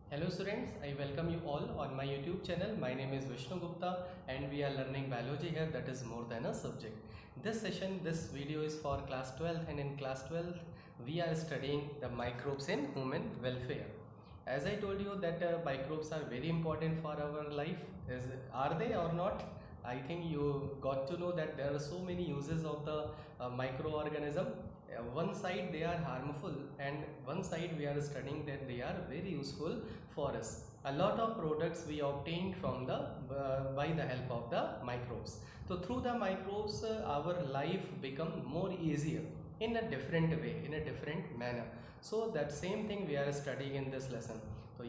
Hello students, I welcome you all on my YouTube channel. My name is Vishnu Gupta and we are learning biology here, that is more than a subject. This video is for class 12, and in class 12 we are studying the microbes in human welfare. As I told you that microbes are very important for our life. Are they or not? I think you got to know that there are so many uses of the microorganism. One side they are harmful, and one side we are studying that they are very useful for us. A lot of products we obtained from the by the help of the microbes. So through the microbes our life become more easier in a different way, in a different manner. So that same thing we are studying in this lesson. So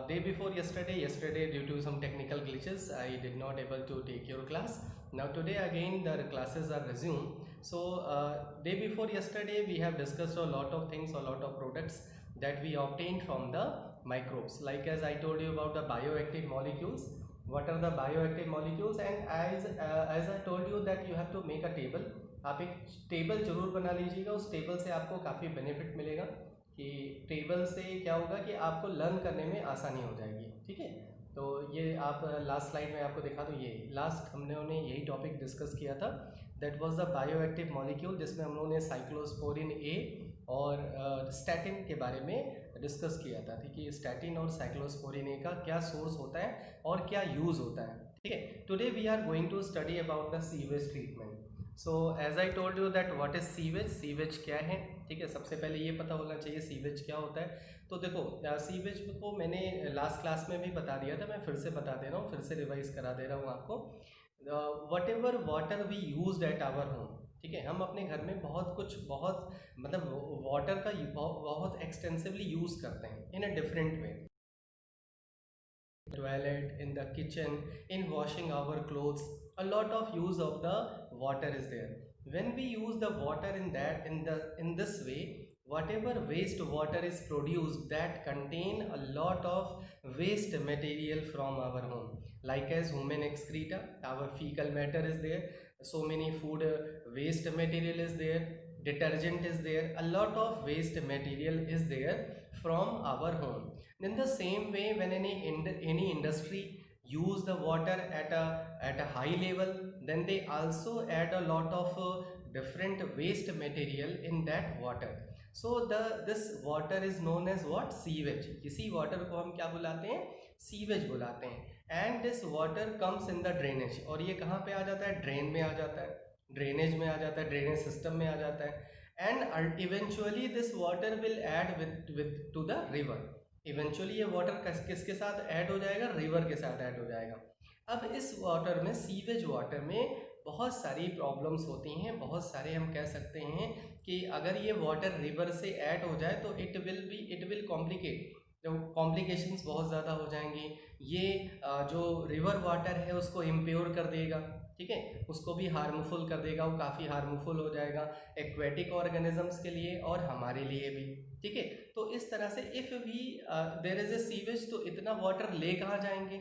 day before yesterday due to some technical glitches I did not able to take your class. Now today again the classes are resumed. So day before yesterday we have discussed a lot of things, a lot of products that we obtained from the microbes. Like as I told you about the bioactive molecules, what are the bioactive molecules, and as I told you that you have to make a table. आप एक table जरूर बना लीजिएगा, उस table से आपको काफ़ी benefit मिलेगा कि टेबल से क्या होगा कि आपको लर्न करने में आसानी हो जाएगी। ठीक है, तो ये आप लास्ट स्लाइड में आपको दिखा दूँ, ये लास्ट हमने यही टॉपिक डिस्कस किया था, that was the bioactive molecule, जिसमें हम लोगों ने साइक्लोस्पोरिन ए और स्टैटिन के बारे में डिस्कस किया था। ठीक है, स्टैटिन और साइक्लोस्पोरिन ए का क्या सोर्स होता है और क्या यूज़ होता है। ठीक है, today we are going to study about the sewage treatment. So as I told you that what is sewage, sewage क्या है। ठीक है, सबसे पहले ये पता होना चाहिए सीवेज क्या होता है। तो देखो सीवेज को मैंने लास्ट क्लास में भी बता दिया था, मैं फिर से बता दे रहा हूँ, फिर से रिवाइज करा दे रहा हूँ आपको। Whatever water we use at our home, ठीक है, हम अपने घर में बहुत मतलब वाटर का बहुत एक्सटेंसिवली यूज़ करते हैं in a different way. Toilet, in the kitchen, in washing our clothes, a lot of use of the water is there. When we use the water in this way, whatever waste water is produced that contain a lot of waste material from our home, like as human excreta, our fecal matter is there, so many food waste material is there, detergent is there, a lot of waste material is there from our home. In the same way, when any industry use the water at a high level, then they also add a lot of different waste material in that water. So this water is known as what? Sewage. इसी water को हम क्या बुलाते हैं? Sewage बुलाते हैं. And this water comes in the drainage. और ये कहाँ पे आ जाता है? Drain में आ जाता है, ड्रेनेज में आ जाता है, ड्रेनेज सिस्टम में आ जाता है, and eventually this water will add with two the river. Eventually ये वाटर किसके साथ ऐड हो जाएगा? रिवर के साथ ऐड हो जाएगा। अब इस वाटर में, सीवेज वाटर में बहुत सारी प्रॉब्लम्स होती हैं, बहुत सारे हम कह सकते हैं कि अगर ये वाटर रिवर से ऐड हो जाए तो इट विल कॉम्प्लिकेट, जो कॉम्प्लिकेशंस बहुत ज़्यादा हो जाएंगी। ये जो रिवर वाटर है उसको इम्प्योर कर देगा, ठीक है, उसको भी हार्मफुल कर देगा, वो काफ़ी हार्मफुल हो जाएगा एक्वेटिक ऑर्गेनिजम्स के लिए और हमारे लिए भी। ठीक है, तो इस तरह से if we there is a sewage, तो इतना वाटर ले कहाँ जाएंगे?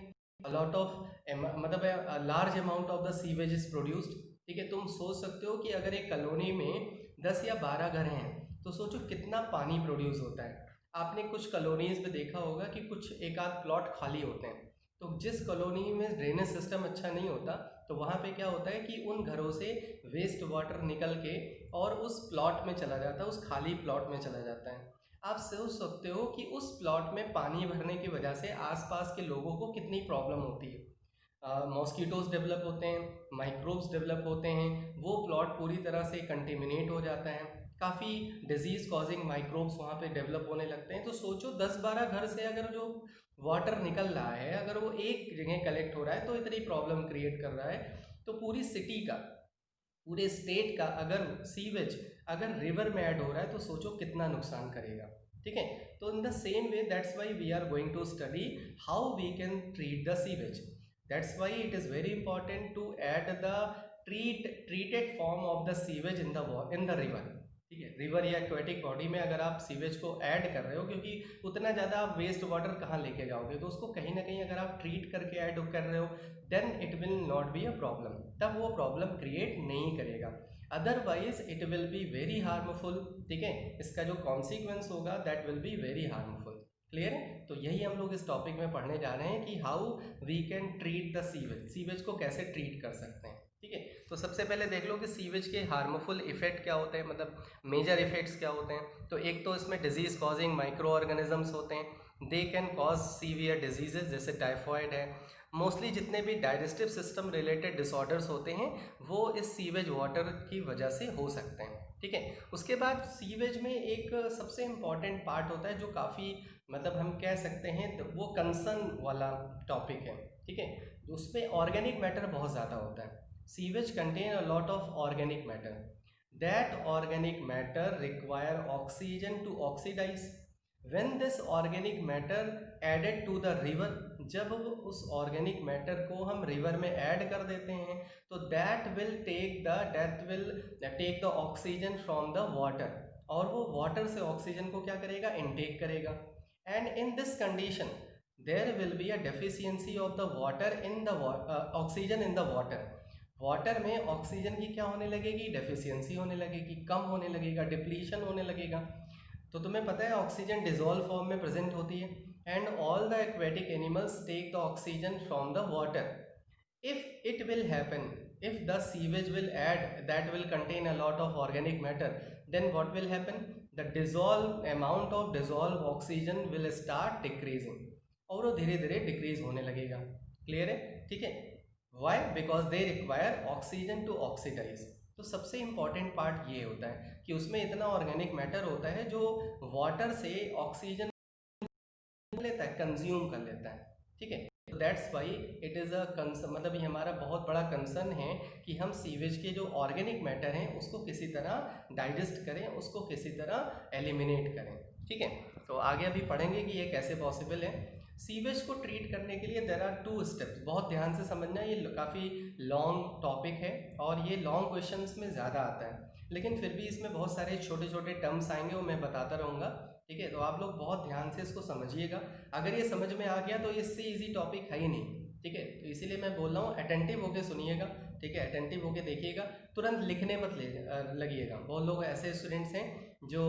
लॉट ऑफ मतलब large amount of the sewage is produced. ठीक है, तुम सोच सकते हो कि अगर एक कॉलोनी में 10 या 12 घर हैं तो सोचो कितना पानी प्रोड्यूस होता है। आपने कुछ कॉलोनीज में देखा होगा कि कुछ एक आध प्लॉट खाली होते हैं, तो जिस कॉलोनी में ड्रेनेज सिस्टम अच्छा नहीं होता तो वहाँ पे क्या होता है कि उन घरों से वेस्ट वाटर निकल के और उस प्लॉट में चला जाता है, उस खाली प्लॉट में चला जाता है। आप सोच सकते हो कि उस प्लॉट में पानी भरने की वजह से आसपास के लोगों को कितनी प्रॉब्लम होती है। मॉस्किटोज डेवलप होते हैं, माइक्रोब्स डेवलप होते हैं, वो प्लॉट पूरी तरह से कंटेमिनेट हो जाता है, काफ़ी डिजीज़ कॉजिंग माइक्रोब्स वहाँ पे डेवलप होने लगते हैं। तो सोचो 10-12 घर से अगर जो वाटर निकल रहा है, अगर वो एक जगह कलेक्ट हो रहा है तो इतनी प्रॉब्लम क्रिएट कर रहा है, तो पूरी सिटी का, पूरे स्टेट का अगर सीवेज अगर रिवर में ऐड हो रहा है तो सोचो कितना नुकसान करेगा। ठीक है, तो in the same way that's why we are going to study how we can treat the sewage. That's why it is very important to add the treated form of the sewage in the river. ठीक है, river या aquatic body में अगर आप sewage को add कर रहे हो, क्योंकि उतना ज़्यादा आप वेस्ट वाटर कहाँ लेके जाओगे, तो उसको कहीं ना कहीं अगर आप ट्रीट करके ऐड कर रहे हो then it will not be a problem, तब वो प्रॉब्लम क्रिएट नहीं करेगा, otherwise it will be very harmful. ठीक है, इसका जो कॉन्सिक्वेंस होगा that will be very harmful. Clear है? तो यही हम लोग इस टॉपिक में पढ़ने जा रहे हैं कि how we can treat the sewage, sewage को कैसे ट्रीट कर सकते हैं। ठीक है, तो सबसे पहले देख लो कि सीवेज के हार्मफुल इफेक्ट क्या होते हैं, मतलब मेजर इफेक्ट्स क्या होते हैं। तो एक तो इसमें डिजीज कॉजिंग माइक्रो ऑर्गेनिजम्स होते हैं, they can cause severe diseases, जैसे टाइफॉइड है। मोस्टली जितने भी डाइजेस्टिव सिस्टम रिलेटेड डिसऑर्डर्स होते हैं वो इस सीवेज वाटर की वजह से हो सकते हैं। ठीक है, उसके बाद सीवेज में एक सबसे इम्पॉर्टेंट पार्ट होता है जो काफ़ी मतलब हम कह सकते हैं तो वो कंसर्न वाला टॉपिक है। ठीक है, तो उसमें ऑर्गेनिक मैटर बहुत ज़्यादा होता है। Sewage contain a lot of organic matter, that organic matter require oxygen to oxidize. When this organic matter added to the river, जब उस ऑर्गेनिक मैटर को हम रिवर में ऐड कर देते हैं तो that will take the oxygen from the water, और वो वाटर से ऑक्सीजन को क्या करेगा, इनटेक करेगा। And in this condition there will be a deficiency of the water in the oxygen in the water. Water में ऑक्सीजन की क्या होने लगेगी, डेफिशिएंसी होने लगेगी, कम होने लगेगा, डिप्लीशन होने लगेगा। तो तुम्हें पता है ऑक्सीजन डिजोल्व फॉर्म में प्रेजेंट होती है, and all the aquatic animals take the oxygen from the water. If it will happen, if the sewage will add that will contain a lot of organic matter, then what will happen? The dissolve amount of dissolved oxygen will start decreasing, और वो धीरे धीरे decrease होने लगेगा। Clear है? ठीक है, why? Because they require oxygen to oxidize. तो सबसे इंपॉर्टेंट पार्ट ये होता है कि उसमें इतना ऑर्गेनिक मैटर होता है जो वाटर से ऑक्सीजन लेता है, कंज्यूम कर लेता है। ठीक है, तो that's why it is a concern, मतलब ये हमारा बहुत बड़ा कंसर्न है कि हम सीवेज के जो ऑर्गेनिक मैटर हैं उसको किसी तरह डाइजेस्ट करें, उसको किसी तरह एलिमिनेट करें। ठीक है, तो आगे अभी पढ़ेंगे कि ये कैसे पॉसिबल है। सीवेज को ट्रीट करने के लिए देयर आर 2 स्टेप्स, बहुत ध्यान से समझना, ये काफ़ी लॉन्ग टॉपिक है और ये लॉन्ग क्वेश्चंस में ज़्यादा आता है, लेकिन फिर भी इसमें बहुत सारे छोटे छोटे टर्म्स आएंगे वो मैं बताता रहूँगा। ठीक है, तो आप लोग बहुत ध्यान से इसको समझिएगा, अगर ये समझ में आ गया तो इससे इजी टॉपिक है ही नहीं। ठीक है, तो इसीलिए मैं बोल रहा हूँ अटेंटिव होके सुनिएगा। ठीक है, अटेंटिव होके देखिएगा, तुरंत लिखने मत लगिएगा। बहुत लोग ऐसे स्टूडेंट्स हैं जो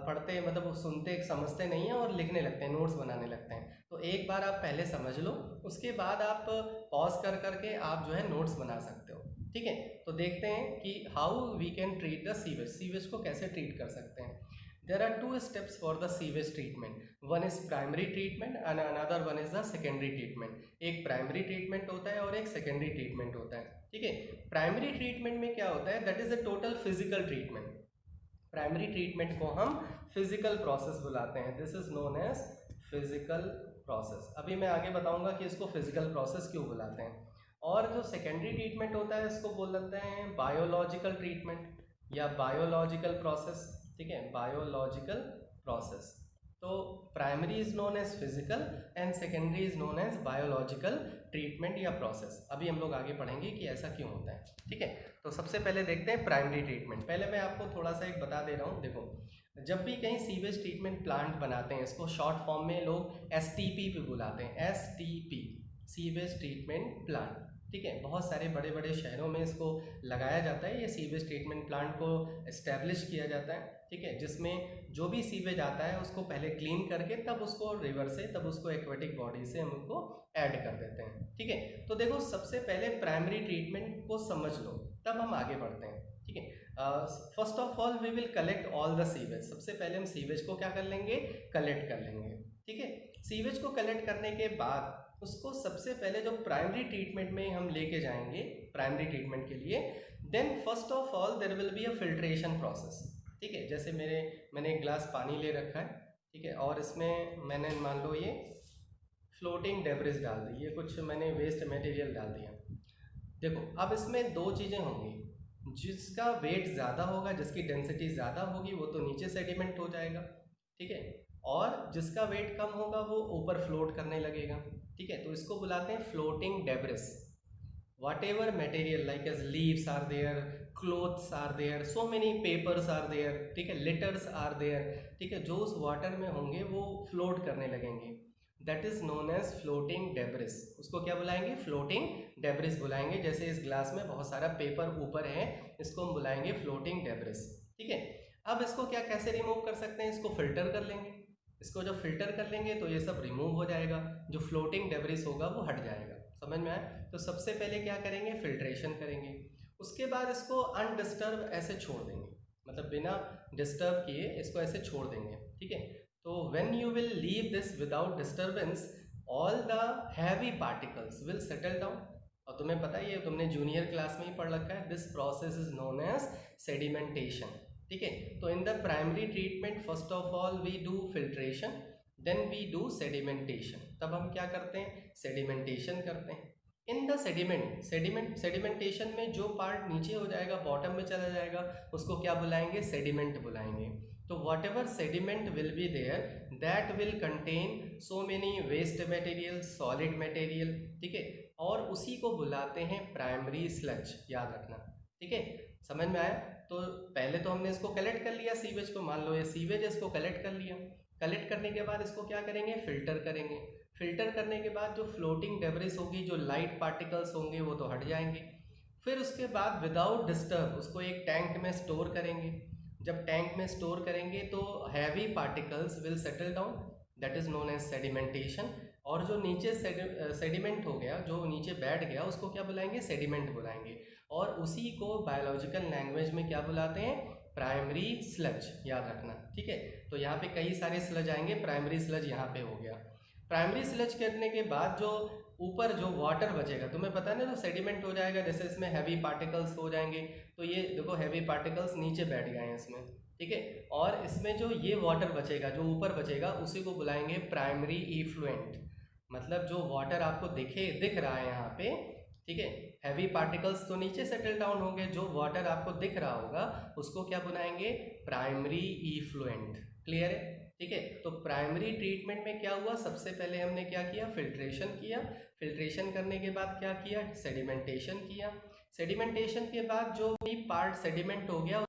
पढ़ते मतलब सुनते समझते नहीं हैं और लिखने लगते हैं, नोट्स बनाने लगते हैं। तो एक बार आप पहले समझ लो, उसके बाद आप पॉज कर करके आप जो है नोट्स बना सकते हो। ठीक है, तो देखते हैं कि how we can treat the sewage, sewage को कैसे ट्रीट कर सकते हैं। There are 2 steps for the sewage treatment. One is primary treatment and another one is the secondary treatment. एक primary treatment होता है और एक secondary treatment होता है। ठीक है, primary treatment में क्या होता है, that is a total physical treatment. Primary treatment को हम physical process बुलाते हैं, this is known as physical process. अभी मैं आगे बताऊंगा कि इसको physical process क्यों बुलाते हैं। और जो secondary treatment होता है इसको बोल देते हैं biological treatment या biological process। ठीक है, बायोलॉजिकल प्रोसेस। तो primary is known as physical and secondary is known as biological treatment या प्रोसेस। अभी हम लोग आगे पढ़ेंगे कि ऐसा क्यों होता है। ठीक है, तो सबसे पहले देखते हैं प्राइमरी ट्रीटमेंट। पहले मैं आपको थोड़ा सा एक बता दे रहा हूँ, देखो जब भी कहीं सीवेज ट्रीटमेंट प्लांट बनाते हैं, इसको शॉर्ट फॉर्म में लोग STP पे बुलाते हैं, STP, सीवेज ट्रीटमेंट प्लांट। ठीक है, बहुत सारे बड़े बड़े शहरों में इसको लगाया जाता है, ये सीवेज ट्रीटमेंट प्लांट को इस्टेब्लिश किया जाता है। ठीक है, जिसमें जो भी सीवेज आता है उसको पहले क्लीन करके तब उसको रिवर से, तब उसको एक्वेटिक बॉडी से हम उसको ऐड कर देते हैं। ठीक है, तो देखो सबसे पहले प्राइमरी ट्रीटमेंट को समझ लो तब हम आगे बढ़ते हैं। ठीक है, first of all we will collect all the sewage. सबसे पहले हम सीवेज को क्या कर लेंगे, कलेक्ट कर लेंगे। ठीक है, सीवेज को कलेक्ट करने के बाद उसको सबसे पहले जो प्राइमरी ट्रीटमेंट में हम लेके जाएंगे प्राइमरी ट्रीटमेंट के लिए, then first of all there will be a filtration process. ठीक है, जैसे मैंने एक ग्लास पानी ले रखा है। ठीक है, और इसमें मैंने मान लो ये फ्लोटिंग डेब्रिस डाल दी, ये कुछ मैंने वेस्ट मटेरियल डाल दिया। देखो अब इसमें 2 चीज़ें होंगी, जिसका वेट ज़्यादा होगा, जिसकी डेंसिटी ज़्यादा होगी वो तो नीचे सेडिमेंट हो जाएगा। ठीक है, और जिसका वेट कम होगा वो ऊपर फ्लोट करने लगेगा। ठीक है, तो इसको बुलाते हैं floating debris. whatever material like as leaves are there, clothes are there, so many papers are there, ठीक है, litters are there, ठीक है, जो उस वाटर में होंगे वो फ्लोट करने लगेंगे, that is known as floating debris. उसको क्या बुलाएंगे, फ्लोटिंग डेब्रिस बुलाएंगे। जैसे इस ग्लास में बहुत सारा पेपर ऊपर है, इसको हम बुलाएंगे फ्लोटिंग डेब्रिस। ठीक है, अब इसको क्या कैसे रिमूव कर सकते हैं, इसको फिल्टर कर लेंगे। इसको जब फिल्टर कर लेंगे तो ये सब रिमूव हो जाएगा, जो फ्लोटिंग डेब्रिस होगा वो हट जाएगा। समझ में आया? तो सबसे पहले क्या करेंगे, फिल्ट्रेशन करेंगे, उसके बाद इसको अनडिस्टर्ब ऐसे छोड़ देंगे, मतलब बिना डिस्टर्ब किए इसको ऐसे छोड़ देंगे, ठीक है। तो when you will leave this without disturbance all the heavy particles will settle down. और तुम्हें पता ही है, तुमने जूनियर क्लास में ही पढ़ रखा है, this process is known as sedimentation, ठीक है। तो in the primary treatment first of all we do filtration, then we do sedimentation. तब हम क्या करते हैं, सेडिमेंटेशन करते हैं। इन द सेडिमेंटेशन में जो पार्ट नीचे हो जाएगा, बॉटम में चला जाएगा, उसको क्या बुलाएंगे, सेडिमेंट बुलाएंगे। तो whatever sediment will be there that will contain so many waste material, solid material, ठीक है, और उसी को बुलाते हैं प्राइमरी स्लज, याद रखना, ठीक है। समझ में आया? तो पहले तो हमने इसको कलेक्ट कर लिया, सीवेज को, मान लो ये सीवेज, इसको कलेक्ट कर लिया, कलेक्ट करने के बाद इसको क्या करेंगे, फिल्टर करेंगे, फिल्टर करने के बाद जो फ्लोटिंग डेब्रिस होगी, जो लाइट पार्टिकल्स होंगे वो तो हट जाएंगे। फिर उसके बाद विदाउट डिस्टर्ब उसको एक टैंक में स्टोर करेंगे। जब टैंक में स्टोर करेंगे तो heavy particles will settle down, that is known as sedimentation. और जो नीचे सेडिमेंट हो गया, जो नीचे बैठ गया, उसको क्या बुलाएंगे, सेडिमेंट बुलाएंगे। और उसी को बायोलॉजिकल लैंग्वेज में क्या बुलाते हैं, प्राइमरी स्लज, याद रखना, ठीक है। तो यहाँ पे कई सारे स्लज आएंगे, प्राइमरी स्लज यहाँ पे हो गया। प्राइमरी स्लज करने के बाद जो ऊपर जो वाटर बचेगा, तुम्हें पता है ना, तो सेडिमेंट हो जाएगा, जैसे इसमें हैवी पार्टिकल्स हो जाएंगे, तो ये देखो हैवी पार्टिकल्स नीचे बैठ गए हैं इसमें, ठीक है। और इसमें जो ये वाटर बचेगा, जो ऊपर बचेगा, उसी को बुलाएंगे प्राइमरी इफ्लुएंट। मतलब जो वाटर आपको दिख रहा है यहाँ पे, ठीक है, हैवी पार्टिकल्स तो नीचे सेटल डाउन होंगे, जो वाटर आपको दिख रहा होगा उसको क्या बुलाएंगे, प्राइमरी इफ्लुएंट। क्लियर है? ठीक है। तो प्राइमरी ट्रीटमेंट में क्या हुआ, सबसे पहले हमने क्या किया, फिल्ट्रेशन किया, फिल्ट्रेशन करने के बाद क्या किया, सेडिमेंटेशन किया, सेडिमेंटेशन के बाद जो भी पार्ट सेडिमेंट हो गया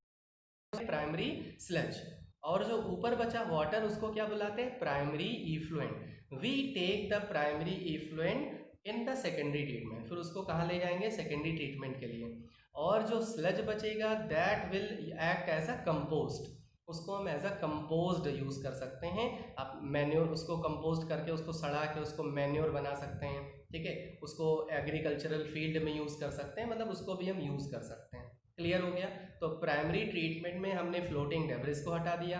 प्राइमरी स्लज, और जो ऊपर बचा वाटर उसको क्या बुलाते हैं, primary effluent. We take the primary effluent in the secondary treatment, फिर उसको कहाँ ले जाएंगे, सेकेंडरी ट्रीटमेंट के लिए। और जो स्लज बचेगा that will act as a compost, उसको हम एज अ कंपोज्ड यूज़ कर सकते हैं। आप मैन्योर, उसको कंपोस्ट करके उसको सड़ा के उसको मैन्योर बना सकते हैं, ठीक है, उसको एग्रीकल्चरल फील्ड में यूज़ कर सकते हैं, मतलब उसको भी हम यूज़ कर सकते हैं। क्लियर हो गया? तो प्राइमरी ट्रीटमेंट में हमने फ्लोटिंग डेब्रिस को हटा दिया,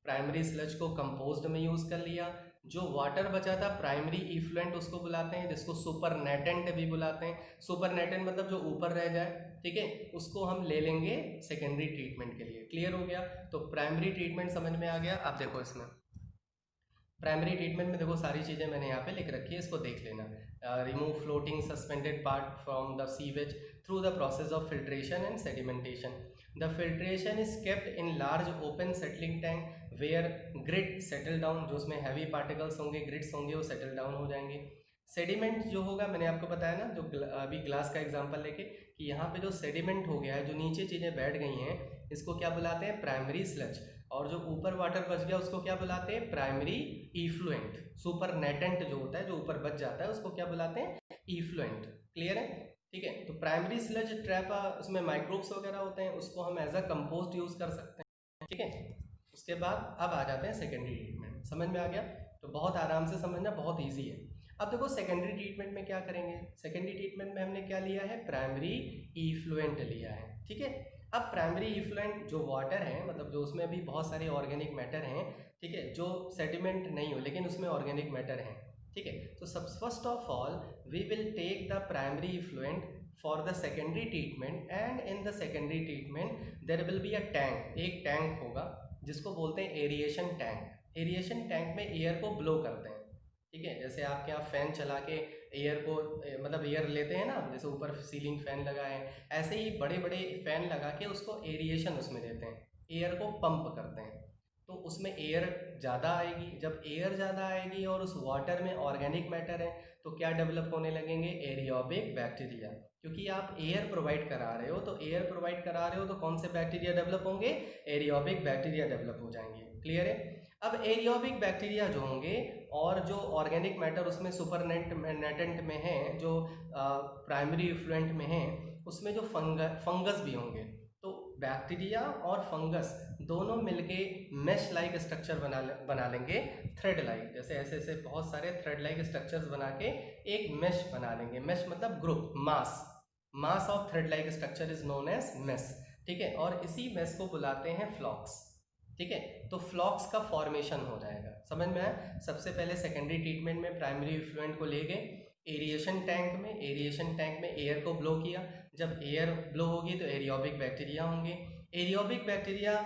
प्राइमरी स्लज को कंपोज्ड में यूज़ कर लिया, जो वाटर बचा था प्राइमरी इफ्लुएंट उसको बुलाते हैं, जिसको सुपरनेटेंट भी बुलाते हैं। सुपरनेटेंट मतलब जो ऊपर रह जाए, ठीक है, उसको हम ले लेंगे सेकेंडरी ट्रीटमेंट के लिए। क्लियर हो गया? तो प्राइमरी ट्रीटमेंट समझ में आ गया। आप देखो इसमें प्राइमरी ट्रीटमेंट में देखो सारी चीज़ें मैंने यहाँ पे लिख रखी है, इसको देख लेना। Remove floating suspended part from the sewage through the process of filtration and sedimentation. The filtration is kept in large open settling tank where grit settle down, जो उसमें हैवी पार्टिकल्स होंगे, ग्रिड्स होंगे, वो सेटल डाउन हो जाएंगे। Sediment जो होगा, मैंने आपको बताया ना, जो अभी ग्लास का एग्जांपल लेके, कि यहाँ पे जो सेडिमेंट हो गया है, जो नीचे चीज़ें बैठ गई हैं, इसको क्या बुलाते हैं, प्राइमरी स्लज। और जो ऊपर वाटर बच गया उसको क्या बुलाते हैं, प्राइमरी इफ्लुएंट। सुपरनेटेंट जो होता है, जो ऊपर बच जाता है, उसको क्या बुलाते हैं, इफ्लुएंट। क्लियर है? ठीक है। तो प्राइमरी स्लज ट्रैप, उसमें माइक्रोब्स वगैरह होते हैं, उसको हम एज अ कंपोस्ट यूज़ कर सकते हैं, ठीक है। उसके बाद अब आ जाते हैं सेकेंडरी ट्रीटमेंट। समझ में आ गया? तो बहुत आराम से समझना, बहुत ईजी है। अब देखो सेकेंडरी ट्रीटमेंट में क्या करेंगे, सेकेंडरी ट्रीटमेंट में हमने क्या लिया है, प्राइमरी इफ्लुएंट लिया है, ठीक है। अब प्राइमरी इफ्लुएंट जो वाटर है, मतलब जो उसमें भी बहुत सारे ऑर्गेनिक मैटर हैं, ठीक है, जो सेडिमेंट नहीं हो लेकिन उसमें ऑर्गेनिक मैटर हैं, ठीक है। तो सब first of all we will take the primary effluent for the secondary treatment, and in the secondary treatment there will be a tank, एक टैंक होगा जिसको बोलते हैं एरिएशन टैंक। एरिएशन टैंक में एयर को ब्लो करते हैं, ठीक है। जैसे आपके यहाँ फैन चला के एयर को, मतलब एयर लेते हैं ना, जैसे ऊपर सीलिंग फैन लगा है, ऐसे ही बड़े बड़े फैन लगा के उसको एरिएशन उसमें देते हैं, एयर को पंप करते हैं, तो उसमें एयर ज़्यादा आएगी। जब एयर ज़्यादा आएगी और उस वाटर में ऑर्गेनिक मैटर है, तो क्या डेवलप होने लगेंगे, एरियोबिक बैक्टीरिया। क्योंकि आप एयर प्रोवाइड करा रहे हो, तो एयर प्रोवाइड करा रहे हो तो कौन से बैक्टीरिया डेवलप होंगे, एरियोबिक बैक्टीरिया डेवलप हो जाएंगे। क्लियर है? अब एरियोबिक बैक्टीरिया जो होंगे और जो ऑर्गेनिक मैटर उसमें सुपरनेटेंट में है, जो प्राइमरी इफ्लुएंट में है, उसमें जो फंगस भी होंगे, तो बैक्टीरिया और फंगस दोनों मिलके मेश लाइक स्ट्रक्चर बना लेंगे, थ्रेड लाइक, जैसे ऐसे ऐसे बहुत सारे थ्रेड लाइक स्ट्रक्चर्स बना के एक मेश बना लेंगे। मेश मतलब group, mass of thread like structure is known as mesh, ठीक है। और इसी मेश को बुलाते हैं फ्लॉक्स, ठीक है। तो फ्लॉक्स का फॉर्मेशन हो जाएगा, समझ में आया। सबसे पहले सेकेंडरी ट्रीटमेंट में प्राइमरी इफ्लुएंट को ले गए एरिएशन टैंक में एयर को ब्लो किया। जब एयर ब्लो होगी तो एरियोबिक बैक्टीरिया होंगे। एरियोबिक बैक्टीरिया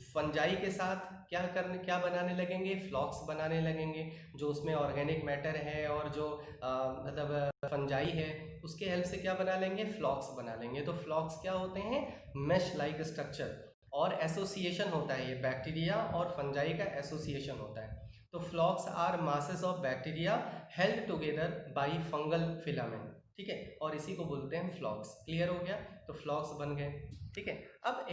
फंजाई के साथ क्या बनाने लगेंगे, फ्लॉक्स बनाने लगेंगे, जो उसमें ऑर्गेनिक मैटर है और जो मतलब फंजाई है उसके हेल्प से क्या बना लेंगे, फ्लॉक्स बना लेंगे। तो फ्लॉक्स क्या होते हैं, मेश लाइक स्ट्रक्चर, और एसोसिएशन होता है, ये बैक्टीरिया और फंजाई का एसोसिएशन होता है। तो flocs are masses of bacteria held together by fungal filament, ठीक है, और इसी को बोलते हैं फ्लॉक्स। क्लियर हो गया, तो फ्लॉक्स बन गए, ठीक है। अब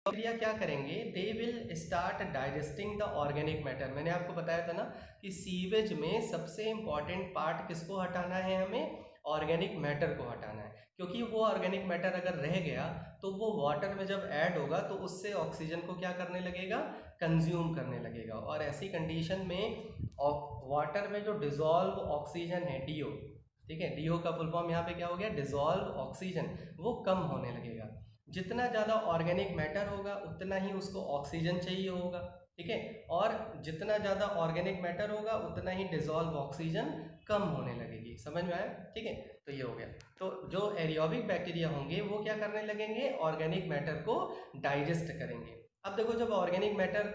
बैक्टीरिया क्या करेंगे, they will start digesting the organic matter. मैंने आपको बताया था ना कि सीवेज में सबसे इंपॉर्टेंट पार्ट किसको हटाना है, हमें ऑर्गेनिक मैटर को हटाना है, क्योंकि वो ऑर्गेनिक मैटर अगर रह गया तो वो वाटर में जब ऐड होगा तो उससे ऑक्सीजन को क्या करने लगेगा, कंज्यूम करने लगेगा। और ऐसी कंडीशन में वाटर में जो डिजॉल्व ऑक्सीजन है, डीओ, ठीक है, डीओ का फुल फॉर्म यहाँ पे क्या हो गया, डिजॉल्व ऑक्सीजन, वो कम होने लगेगा। जितना ज़्यादा ऑर्गेनिक मैटर होगा उतना ही उसको ऑक्सीजन चाहिए होगा, ठीक है, और जितना ज़्यादा ऑर्गेनिक मैटर होगा उतना ही डिजॉल्व ऑक्सीजन कम होने लगेगी। समझ में आया, ठीक है। तो ये हो गया। तो जो एरियोबिक बैक्टीरिया होंगे वो क्या करने लगेंगे, ऑर्गेनिक मैटर को डाइजेस्ट करेंगे। अब देखो, जब ऑर्गेनिक मैटर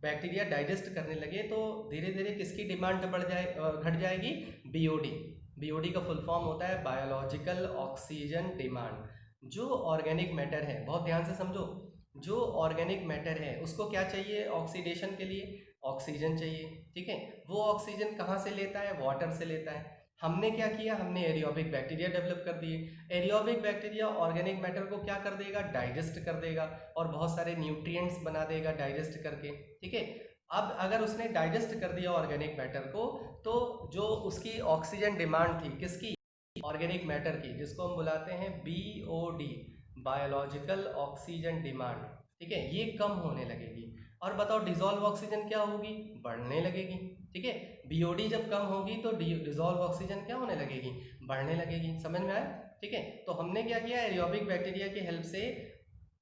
बैक्टीरिया डाइजेस्ट करने लगे तो धीरे धीरे किसकी डिमांड घट जाएगी, बीओडी। बीओडी का फुल फॉर्म होता है बायोलॉजिकल ऑक्सीजन डिमांड। जो ऑर्गेनिक मैटर है, बहुत ध्यान से समझो, जो ऑर्गेनिक मैटर है उसको क्या चाहिए ऑक्सीडेशन के लिए, ऑक्सीजन चाहिए, ठीक है। वो ऑक्सीजन कहाँ से लेता है, वाटर से लेता है। हमने क्या किया, हमने एरियोबिक बैक्टीरिया डेवलप कर दिए। एरियोबिक बैक्टीरिया ऑर्गेनिक मैटर को क्या कर देगा, डाइजेस्ट कर देगा और बहुत सारे न्यूट्रिएंट्स बना देगा डाइजेस्ट करके, ठीक है। अब अगर उसने डाइजेस्ट कर दिया ऑर्गेनिक मैटर को, तो जो उसकी ऑक्सीजन डिमांड थी किसकी, ऑर्गेनिक मैटर की, जिसको हम बुलाते हैं बीओडी, बायोलॉजिकल ऑक्सीजन डिमांड, ठीक है, ये कम होने लगेगी। और बताओ डिजॉल्व ऑक्सीजन क्या होगी, बढ़ने लगेगी, ठीक है। बीओडी जब कम होगी तो डिजॉल्व ऑक्सीजन क्या होने लगेगी, बढ़ने लगेगी। समझ में आया, ठीक है। तो हमने क्या किया, एरियोबिक बैक्टीरिया की हेल्प से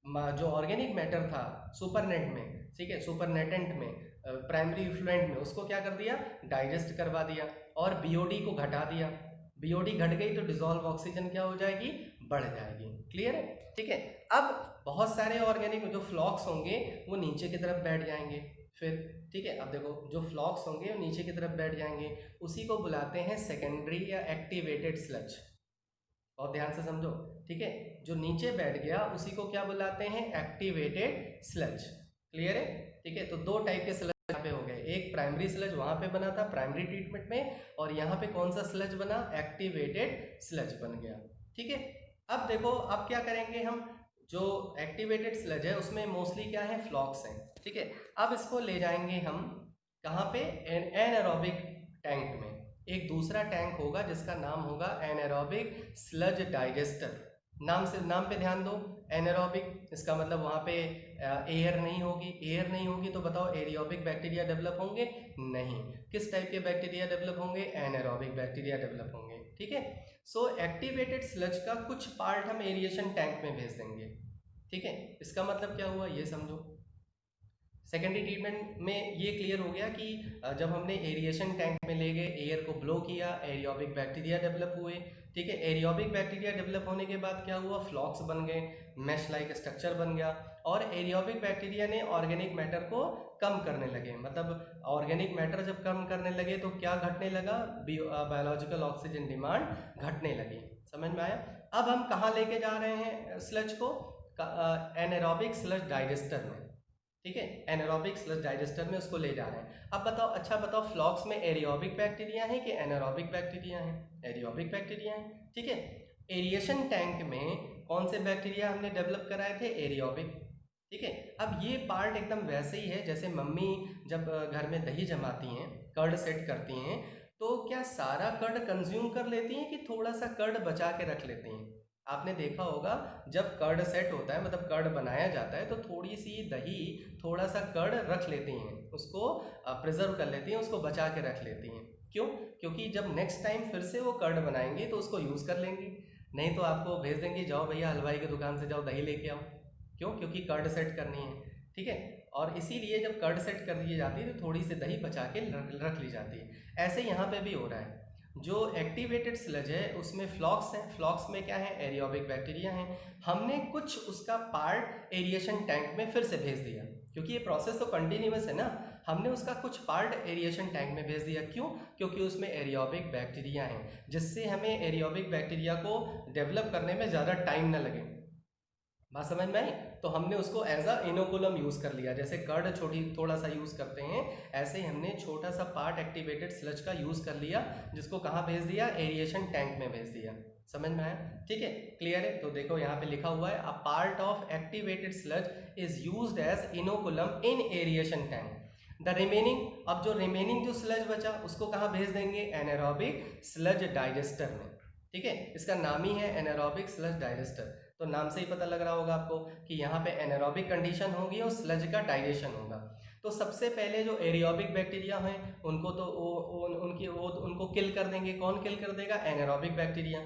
जो ऑर्गेनिक मैटर था सुपरनेट में, ठीक है, सुपरनेटेंट में, प्राइमरी इफ्लुएंट में, उसको क्या कर दिया, डाइजेस्ट करवा दिया और बीओडी को घटा दिया। बीओडी घट गई तो डिजॉल्व ऑक्सीजन क्या हो जाएगी, बढ़ जाएगी। क्लियर है, ठीक है। अब बहुत सारे ऑर्गेनिक जो फ्लॉक्स होंगे वो नीचे की तरफ बैठ जाएंगे फिर, ठीक है। अब देखो, जो फ्लॉक्स होंगे वो नीचे की तरफ बैठ जाएंगे, उसी को बुलाते हैं सेकेंडरी या एक्टिवेटेड स्लज। और ध्यान से समझो, ठीक है, जो नीचे बैठ गया उसी को क्या बुलाते हैं, एक्टिवेटेड स्लज। क्लियर है, ठीक है। तो दो टाइप के स्लज यहाँ पे हो गए, एक प्राइमरी स्लज वहां पे बना था प्राइमरी ट्रीटमेंट में, और यहाँ पे कौन सा स्लज बना, एक्टिवेटेड स्लज बन गया, ठीक है। अब देखो, अब क्या करेंगे हम, जो एक्टिवेटेड स्लज है उसमें मोस्टली क्या है, फ्लॉक्स हैं, ठीक है। अब इसको ले जाएंगे हम कहाँ पे, एनारोबिक टैंक में। एक दूसरा टैंक होगा जिसका नाम होगा एनारोबिक स्लज डाइजेस्टर। नाम पे ध्यान दो, एनारोबिक, इसका मतलब वहाँ पे एयर नहीं होगी। एयर नहीं होगी तो बताओ एरियोबिक बैक्टीरिया डेवलप होंगे, नहीं। किस टाइप के बैक्टीरिया डेवलप होंगे, एनारोबिक बैक्टीरिया डेवलप होंगे, ठीक है। सो एक्टिवेटेड स्लज का कुछ पार्ट हम एरिएशन टैंक में भेज देंगे, ठीक है। इसका मतलब क्या हुआ ये समझो। सेकेंडरी ट्रीटमेंट में ये क्लियर हो गया कि जब हमने एरिएशन टैंक में ले गए, एयर को ब्लो किया, एरियोबिक बैक्टीरिया डेवलप हुए, ठीक है। एरियोबिक बैक्टीरिया डेवलप होने के बाद क्या हुआ, फ्लॉक्स बन गए, मैश लाइक स्ट्रक्चर बन गया, और एरियोबिक बैक्टीरिया ने ऑर्गेनिक मैटर को कम करने लगे। मतलब ऑर्गेनिक मैटर जब कम करने लगे तो क्या घटने लगा, बायोलॉजिकल ऑक्सीजन डिमांड घटने लगी। समझ में आया। अब हम कहाँ लेके जा रहे हैं स्लज को, एनारोबिक स्लज डाइजेस्टर में, ठीक है। एनारोबिक स्लज डाइजेस्टर में उसको ले जा रहे हैं। अब बताओ, अच्छा बताओ, फ्लॉक्स में एरियोबिक बैक्टीरिया है कि एनारोबिक बैक्टीरिया है, एरियोबिक बैक्टीरिया है, ठीक है। एरिएशन टैंक में कौन से बैक्टीरिया हमने डेवलप कराए थे, एरियोबिक, ठीक है। अब ये पार्ट एकदम वैसे ही है जैसे मम्मी जब घर में दही जमाती हैं, कर्ड सेट करती हैं, तो क्या सारा कर्ड कंज्यूम कर लेती हैं कि थोड़ा सा कर्ड बचा के रख लेती हैं, आपने देखा होगा जब कर्ड सेट होता है, मतलब कर्ड बनाया जाता है, तो थोड़ी सी दही, थोड़ा सा कर्ड रख लेती हैं, उसको प्रिजर्व कर लेती हैं, उसको बचा के रख लेती हैं। क्यों? क्योंकि जब नेक्स्ट टाइम फिर से वो कर्ड बनाएंगी तो उसको यूज़ कर लेंगी, नहीं तो आपको भेज देंगे, जाओ भैया हलवाई की दुकान से जाओ दही लेके आओ। क्यों? क्योंकि कर्ड सेट करनी है, ठीक है। और इसीलिए जब कर्ड सेट कर दी जाती है तो थोड़ी सी दही बचा के रख ली जाती है। ऐसे यहाँ पे भी हो रहा है। जो एक्टिवेटेड स्लज है उसमें फ्लॉक्स हैं, फ्लॉक्स में क्या है, एरियोबिक बैक्टीरिया हैं। हमने कुछ उसका पार्ट एरिएशन टैंक में फिर से भेज दिया, क्योंकि ये प्रोसेस तो कंटिन्यूअस है ना। हमने उसका कुछ पार्ट एरिएशन टैंक में भेज दिया। क्यों? क्योंकि उसमें एरियोबिक बैक्टीरिया हैं, जिससे हमें एरियोबिक बैक्टीरिया को डेवलप करने में ज़्यादा टाइम ना लगे। बात समझ में आई? तो हमने उसको एज अ इनोकुलम यूज़ कर लिया। जैसे कर्ड छोटी थोड़ा सा यूज़ करते हैं, ऐसे ही हमने छोटा सा पार्ट एक्टिवेटेड स्लज का यूज़ कर लिया, जिसको कहाँ भेज दिया, एरिएशन टैंक में भेज दिया। समझ में आया? ठीक है, क्लियर है? तो देखो यहाँ पे लिखा हुआ है, a part of activated sludge is used as inoculum in aeration tank. The remaining, अब जो रिमेनिंग जो स्लज बचा उसको कहाँ भेज देंगे, एनारोबिक स्लज डाइजेस्टर में। ठीक है, इसका नाम ही है एनारोबिक स्लज डाइजेस्टर। तो नाम से ही पता लग रहा होगा आपको कि यहाँ पे एनारोबिक कंडीशन होगी और स्लज का डाइजेशन होगा। तो सबसे पहले जो एरियोबिक बैक्टीरिया हैं उनको तो उनको किल कर देंगे। कौन किल कर देगा? Anaerobic bacteria.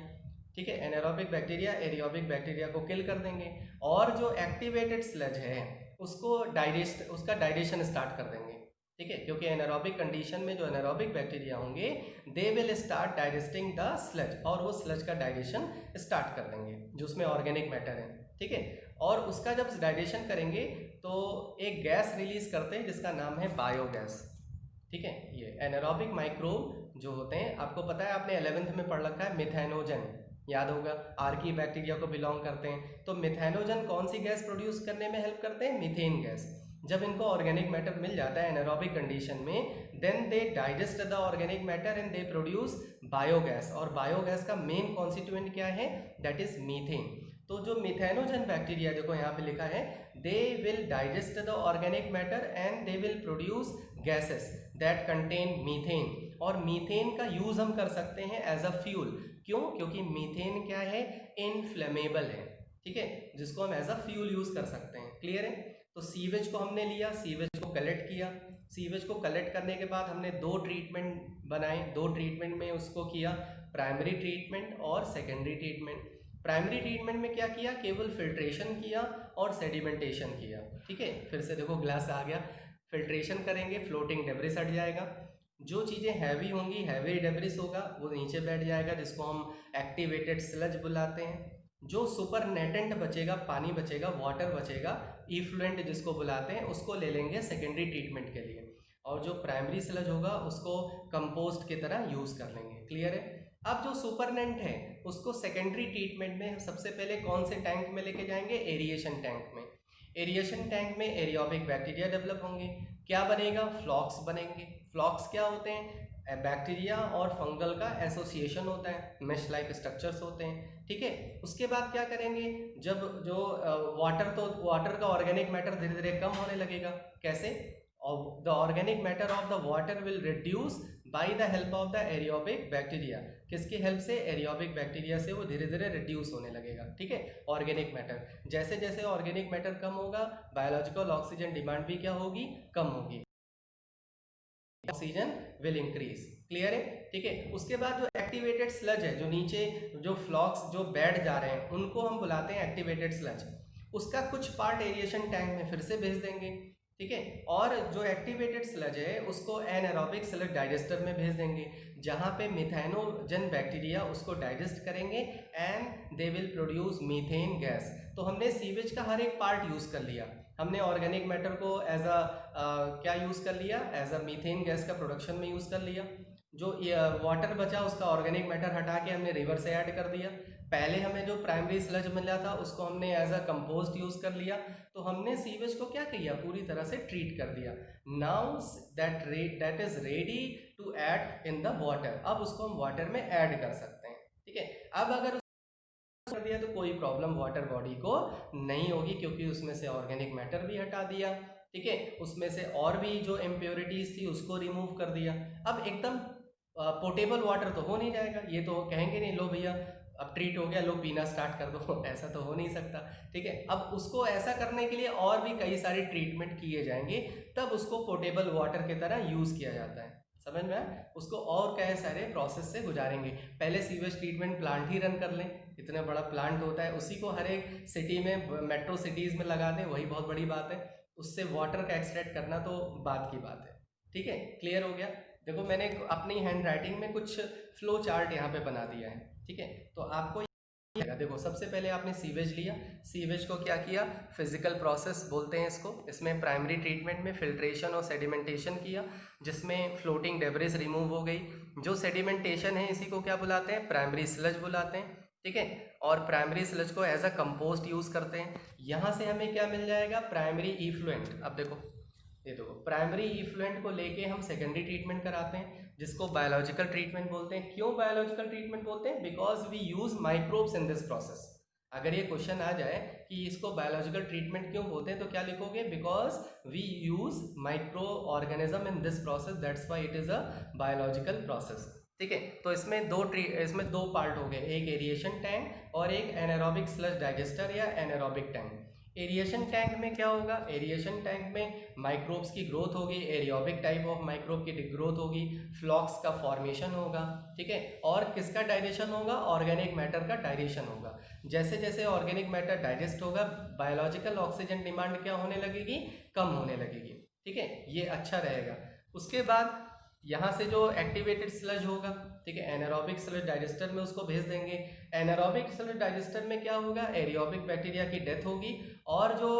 ठीक है, एनारोबिक बैक्टीरिया एरियोबिक बैक्टीरिया को किल कर देंगे, और जो एक्टिवेटेड स्लज है उसका डाइजेशन स्टार्ट कर देंगे। ठीक है, क्योंकि एनारोबिक कंडीशन में जो एनारोबिक बैक्टीरिया होंगे they will start digesting the sludge, और वो स्लज का डाइजेशन स्टार्ट कर देंगे जो उसमें ऑर्गेनिक मैटर है। ठीक है, और उसका जब डाइजेशन करेंगे तो एक गैस रिलीज करते हैं जिसका नाम है बायोगैस। ठीक है, ये एनारोबिक माइक्रोब जो होते हैं, आपको पता है, आपने 11th में पढ़ रखा है, मिथेनोजन, याद होगा, आर्की बैक्टीरिया को बिलोंग करते हैं। तो मिथेनोजन कौन सी गैस प्रोड्यूस करने में हेल्प करते हैं? Methane gas. जब इनको ऑर्गेनिक मैटर मिल जाता है एनारोबिक कंडीशन में, then they digest the organic matter and they produce biogas, और बायोगैस का मेन कॉन्स्टिट्यूएंट क्या है? That is methane. तो जो मिथेनोजन बैक्टीरिया, देखो यहाँ पे लिखा है, they will digest the organic matter and they will produce gases that contain methane, और मीथेन का यूज हम कर सकते हैं एज अ फ्यूल। क्यों? क्योंकि मीथेन क्या है? इनफ्लेमेबल है। ठीक है, जिसको हम एज अ फ्यूल यूज कर सकते हैं। क्लियर है? तो सीवेज को हमने लिया, सीवेज को कलेक्ट किया, सीवेज को कलेक्ट करने के बाद हमने दो ट्रीटमेंट बनाए, दो ट्रीटमेंट में उसको किया, प्राइमरी ट्रीटमेंट और सेकेंडरी ट्रीटमेंट। प्राइमरी ट्रीटमेंट में क्या किया? केवल फिल्ट्रेशन किया और सेडिमेंटेशन किया। ठीक है, फिर से देखो ग्लास आ गया, फिल्ट्रेशन करेंगे, फ्लोटिंग डेब्रिस हट जाएगा, जो चीज़ें हैवी होंगी, हैवी डेब्रिस होगा, वो नीचे बैठ जाएगा, जिसको हम एक्टिवेटेड स्लज बुलाते हैं। जो सुपर नेटेंट बचेगा, पानी बचेगा, वाटर बचेगा, इफ्लुएंट जिसको बुलाते हैं, उसको ले लेंगे सेकेंडरी ट्रीटमेंट के लिए, और जो प्राइमरी स्लज होगा उसको कंपोस्ट की तरह यूज़ कर लेंगे। क्लियर है? अब जो सुपरनेंट है उसको सेकेंडरी ट्रीटमेंट में सबसे पहले कौन से टैंक में लेके जाएंगे? एरिएशन टैंक में। एरिएशन टैंक में एरियोबिक बैक्टीरिया डेवलप होंगे, क्या बनेगा? फ्लॉक्स बनेंगे। फ्लॉक्स क्या होते हैं? बैक्टीरिया और फंगल का एसोसिएशन होता है, मेश लाइक स्ट्रक्चर्स होते हैं। ठीक है, उसके बाद क्या करेंगे? जब जो वाटर का ऑर्गेनिक मैटर धीरे धीरे कम होने लगेगा। कैसे? The organic matter of the water will reduce by the help of the aerobic bacteria. किसकी हेल्प से? एरियोबिक बैक्टीरिया से वो धीरे धीरे रिड्यूस होने लगेगा। ठीक है, ऑर्गेनिक मैटर, जैसे जैसे ऑर्गेनिक मैटर कम होगा, बायोलॉजिकल ऑक्सीजन डिमांड भी क्या होगी? कम होगी, ऑक्सीजन विल इंक्रीज। क्लियर है? ठीक है, उसके बाद जो एक्टिवेटेड स्लज है, जो नीचे जो फ्लॉक्स जो बैठ जा रहे हैं, उनको हम बुलाते हैं एक्टिवेटेड स्लज। उसका कुछ पार्ट एरिएशन टैंक में फिर से भेज देंगे। ठीक है, और जो एक्टिवेटेड स्लज है उसको एनारोबिक स्लज डाइजेस्टर में भेज देंगे, जहाँ पे मिथेनोजन बैक्टीरिया उसको डाइजेस्ट करेंगे and they will produce methane gas. तो हमने सीवेज का हर एक पार्ट यूज कर लिया। हमने ऑर्गेनिक मैटर को एज अ क्या यूज़ कर लिया? एज अ मीथेन गैस का प्रोडक्शन में यूज़ कर लिया। जो वाटर बचा उसका ऑर्गेनिक मैटर हटा के हमने रिवर से ऐड कर दिया। पहले हमें जो प्राइमरी स्लज मिला था उसको हमने एज अ कंपोस्ट यूज़ कर लिया। तो हमने सीवेज को क्या किया? पूरी तरह से ट्रीट कर दिया। Now that is ready to add in the water. अब उसको हम वाटर में ऐड कर सकते हैं। ठीक है, अब अगर कर दिया तो कोई प्रॉब्लम वाटर बॉडी को नहीं होगी, क्योंकि उसमें से ऑर्गेनिक मैटर भी हटा दिया। ठीक है, उसमें से और भी जो इम्प्योरिटीज थी उसको रिमूव कर दिया। अब एकदम पोर्टेबल वाटर तो हो नहीं जाएगा, ये तो कहेंगे नहीं लो भैया अब ट्रीट हो गया, लो पीना स्टार्ट कर दो ऐसा तो हो नहीं सकता, ठीक है। अब उसको ऐसा करने के लिए और भी कई सारे ट्रीटमेंट किए जाएंगे, तब उसको पोर्टेबल वाटर की तरह यूज़ किया जाता है, समझ में आया? उसको और कई सारे प्रोसेस से गुजारेंगे। पहले सीवेज ट्रीटमेंट प्लांट ही रन कर लें, इतना बड़ा प्लांट होता है, उसी को हर एक सिटी में, मेट्रो सिटीज़ में लगा दें, वही बहुत बड़ी बात है। उससे वाटर का एक्सट्रैक्ट करना तो बात की बात है, ठीक है। क्लियर हो गया? देखो मैंने अपनी हैंड राइटिंग में कुछ फ्लो चार्ट यहाँ पे बना दिया है, ठीक है। तो आपको देखो सबसे पहले आपने सीवेज लिया, सीवेज को क्या किया, फिजिकल प्रोसेस बोलते हैं इसको। इसमें प्राइमरी ट्रीटमेंट में फिल्ट्रेशन और सेडिमेंटेशन किया, जिसमें फ्लोटिंग डेब्रिस रिमूव हो गई। जो सेडिमेंटेशन है इसी को क्या बुलाते हैं, प्राइमरी स्लज बुलाते हैं, ठीक है। और प्राइमरी स्लज को एज अ कंपोस्ट यूज करते हैं। यहाँ से हमें क्या मिल जाएगा, प्राइमरी इफ्लुएंट। अब देखो ये देखो, प्राइमरी इफ्लुएंट को लेके हम सेकेंडरी ट्रीटमेंट कराते हैं, जिसको बायोलॉजिकल ट्रीटमेंट बोलते हैं। क्यों बायोलॉजिकल ट्रीटमेंट बोलते हैं, because we use microbes in this process. अगर ये क्वेश्चन आ जाए कि इसको बायोलॉजिकल ट्रीटमेंट क्यों बोलते हैं, तो क्या लिखोगे, because we use micro organism in this process, that's why it is a biological process, ठीक है। तो इसमें दो पार्ट हो गए, एक एरिएशन टैंक और एक एनारोबिक स्लज डाइजेस्टर या एनारोबिक टैंक। एरिएशन टैंक में क्या होगा, एरिएशन टैंक में माइक्रोब्स की ग्रोथ होगी, एरियोबिक टाइप ऑफ माइक्रोब की ग्रोथ होगी, फ्लॉक्स का फॉर्मेशन होगा, ठीक है। और किसका डाइजेशन होगा, ऑर्गेनिक मैटर का डाइजेशन होगा। जैसे जैसे ऑर्गेनिक मैटर डाइजेस्ट होगा, बायोलॉजिकल ऑक्सीजन डिमांड क्या होने लगेगी, कम होने लगेगी, ठीक है। ये अच्छा रहेगा। उसके बाद यहाँ से जो एक्टिवेटेड स्लज होगा, ठीक है, एनारोबिक स्लज डाइजेस्टर में उसको भेज देंगे। एनारोबिक स्लज डाइजेस्टर में क्या होगा, एरियोबिक बैक्टीरिया की डेथ होगी, और जो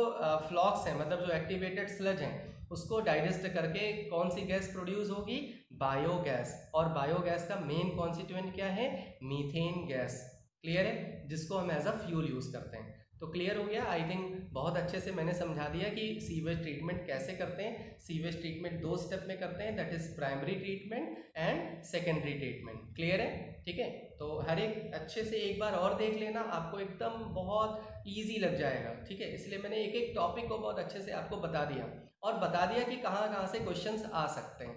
फ्लॉक्स हैं, मतलब जो एक्टिवेटेड स्लज हैं, उसको डाइजेस्ट करके कौन सी गैस प्रोड्यूस होगी, बायोगैस। और बायोगैस का मेन कॉन्स्टिट्यूएंट क्या है, मीथेन गैस। क्लियर है, जिसको हम एज अ फ्यूल यूज करते हैं। तो क्लियर हो गया, आई थिंक बहुत अच्छे से मैंने समझा दिया कि सीवेज ट्रीटमेंट कैसे करते हैं। सीवेज ट्रीटमेंट 2 स्टेप में करते हैं, that is primary treatment and secondary treatment. Clear है, ठीक है। तो हर एक अच्छे से एक बार और देख लेना, आपको एकदम बहुत ईजी लग जाएगा, ठीक है। इसलिए मैंने एक एक टॉपिक को बहुत अच्छे से आपको बता दिया, और बता दिया कि कहाँ कहाँ से क्वेश्चंस आ सकते हैं।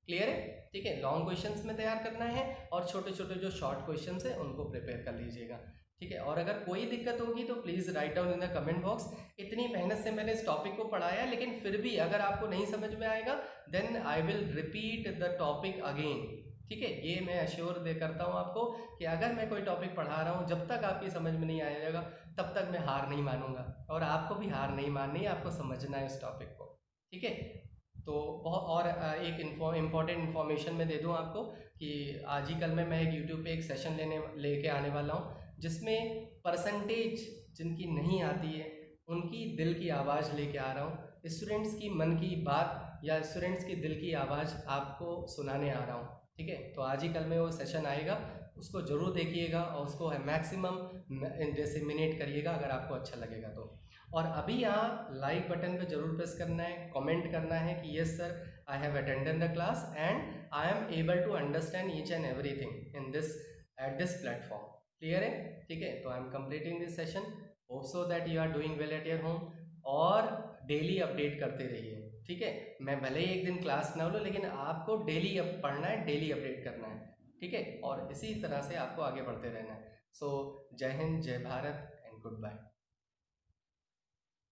क्लियर है, ठीक है। लॉन्ग क्वेश्चंस में तैयार करना है, और छोटे छोटे जो शॉर्ट क्वेश्चंस है उनको प्रिपेयर कर लीजिएगा, ठीक है। और अगर कोई दिक्कत होगी तो please write down in the comment box. इतनी मेहनत से मैंने इस टॉपिक को पढ़ाया, लेकिन फिर भी अगर आपको नहीं समझ में आएगा, then I will repeat the topic again, ठीक है। ये मैं अश्योर दे करता हूँ आपको कि अगर मैं कोई टॉपिक पढ़ा रहा हूँ, जब तक आपकी समझ में नहीं आएगा तब तक मैं हार नहीं मानूंगा, और आपको भी हार नहीं माननी है, आपको समझना है इस टॉपिक को, ठीक है। तो बहुत, और एक इम्पॉर्टेंट इन्फॉर्मेशन मैं दे दूँ आपको कि आज ही कल में मैं एक यूट्यूब पे एक सेशन लेके आने वाला हूँ, जिसमें परसेंटेज जिनकी नहीं आती है उनकी दिल की आवाज़ लेके आ रहा हूँ। स्टूडेंट्स की मन की बात या स्टूडेंट्स की दिल की आवाज़ आपको सुनाने आ रहा हूँ, ठीक है। तो आज ही कल में वो सेशन आएगा, उसको ज़रूर देखिएगा और उसको मैक्सिमम डिसेमिनेट करिएगा अगर आपको अच्छा लगेगा तो। और अभी यहाँ लाइक बटन पे जरूर प्रेस करना है, कमेंट करना है कि yes sir, I have attended the class and I am able to understand each and everything in this at this platform. Clear है, ठीक है। तो I am completing this session, hope so that you are doing well at your home, और daily update करते रहिए, ठीक है। मैं भले ही एक दिन क्लास ना लूँ, लेकिन आपको डेली पढ़ना है, डेली अपडेट करना है, ठीक है। और इसी तरह से आपको आगे बढ़ते रहना है। सो जय हिंद, जय भारत एंड गुड बाय।